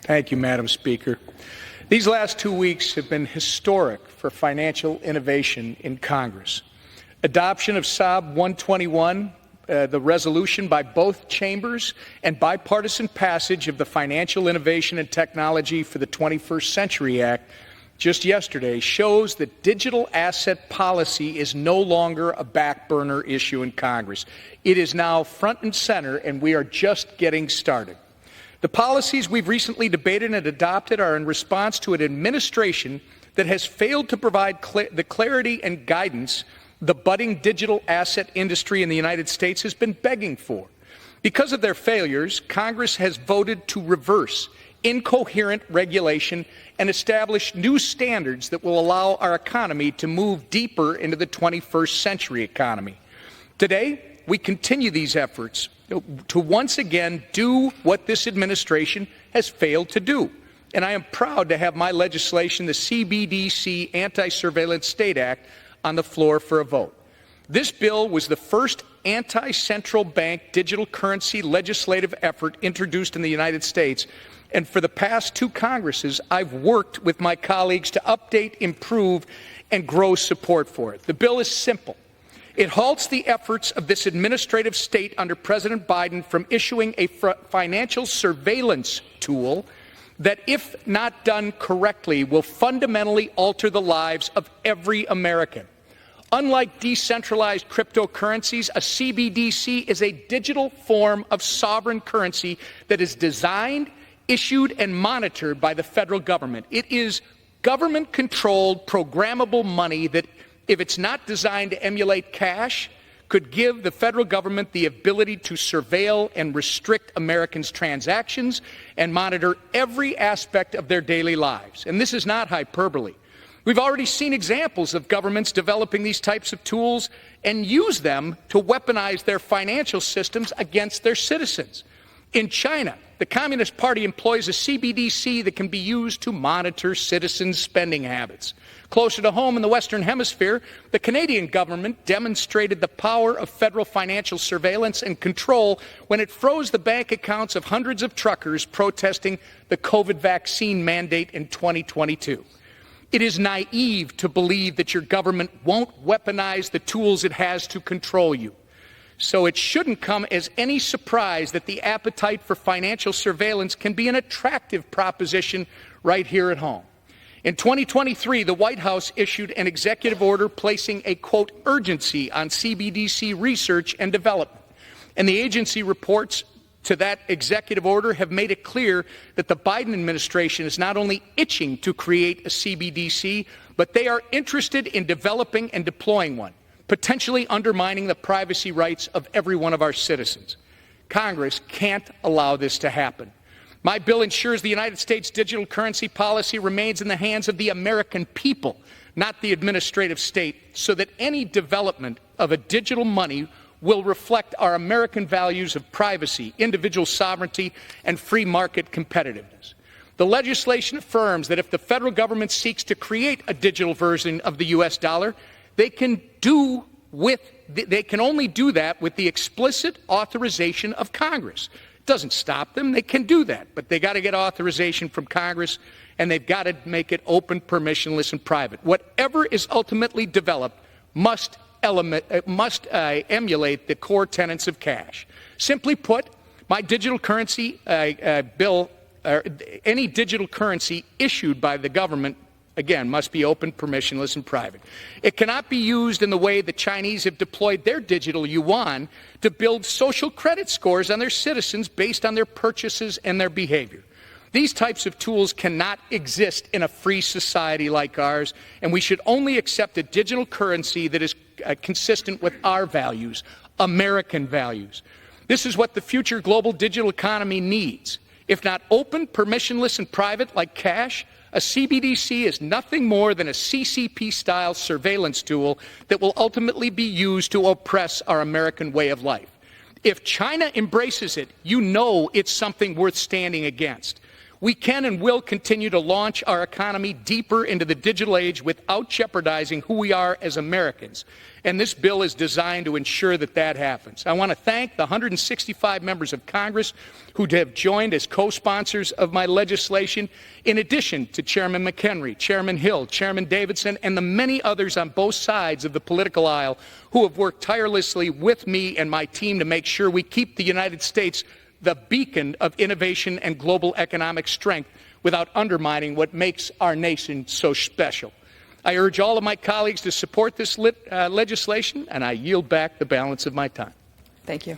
Thank you, Madam Speaker. These last 2 weeks have been historic for financial innovation in Congress. Adoption of SAB 121, the resolution by both chambers, and bipartisan passage of the Financial Innovation and Technology for the 21st Century Act just yesterday shows that digital asset policy is no longer a back burner issue in Congress. It is now front and center, and we are just getting started. The policies we've recently debated and adopted are in response to an administration that has failed to provide the clarity and guidance the budding digital asset industry in the United States has been begging for. Because of their failures, Congress has voted to reverse incoherent regulation and establish new standards that will allow our economy to move deeper into the 21st century economy. Today, we continue these efforts to once again do what this administration has failed to do. And I am proud to have my legislation, the CBDC Anti-Surveillance State Act, on the floor for a vote. This bill was the first anti-central bank digital currency legislative effort introduced in the United States. And for the past 2 Congresses, I've worked with my colleagues to update, improve, and grow support for it. The bill is simple. It halts the efforts of this administrative state under President Biden from issuing a financial surveillance tool that, if not done correctly, will fundamentally alter the lives of every American. Unlike decentralized cryptocurrencies, a CBDC is a digital form of sovereign currency that is designed, issued, and monitored by the federal government. It is government-controlled, programmable money that, if it's not designed to emulate cash, could give the federal government the ability to surveil and restrict Americans' transactions and monitor every aspect of their daily lives. And this is not hyperbole. We've already seen examples of governments developing these types of tools and use them to weaponize their financial systems against their citizens. In China, the Communist Party employs a CBDC that can be used to monitor citizens' spending habits. Closer to home in the Western Hemisphere, the Canadian government demonstrated the power of federal financial surveillance and control when it froze the bank accounts of hundreds of truckers protesting the COVID vaccine mandate in 2022. It is naive to believe that your government won't weaponize the tools it has to control you. So it shouldn't come as any surprise that the appetite for financial surveillance can be an attractive proposition right here at home. In 2023, the White House issued an executive order placing a, quote, urgency on CBDC research and development. And the agency reports to that executive order have made it clear that the Biden administration is not only itching to create a CBDC, but they are interested in developing and deploying one, potentially undermining the privacy rights of every one of our citizens. Congress can't allow this to happen. My bill ensures the United States digital currency policy remains in the hands of the American people, not the administrative state, so that any development of a digital money will reflect our American values of privacy, individual sovereignty, and free market competitiveness. The legislation affirms that if the federal government seeks to create a digital version of the U.S. dollar, they can only do that with the explicit authorization of Congress. It doesn't stop them. They can do that, but they got to get authorization from Congress, and they've got to make it open, permissionless, and private. Whatever is ultimately developed must emulate the core tenets of cash. Simply put, my digital currency bill, any digital currency issued by the government, again, must be open, permissionless, and private. It cannot be used in the way the Chinese have deployed their digital yuan to build social credit scores on their citizens based on their purchases and their behavior. These types of tools cannot exist in a free society like ours, and we should only accept a digital currency that is consistent with our values, American values. This is what the future global digital economy needs. If not open, permissionless, and private like cash, a CBDC is nothing more than a CCP-style surveillance tool that will ultimately be used to oppress our American way of life. If China embraces it, you know it's something worth standing against. We can and will continue to launch our economy deeper into the digital age without jeopardizing who we are as Americans. And this bill is designed to ensure that that happens. I want to thank the 165 members of Congress who have joined as co-sponsors of my legislation, in addition to Chairman McHenry, Chairman Hill, Chairman Davidson, and the many others on both sides of the political aisle who have worked tirelessly with me and my team to make sure we keep the United States the beacon of innovation and global economic strength without undermining what makes our nation so special. I urge all of my colleagues to support this legislation, and I yield back the balance of my time. Thank you.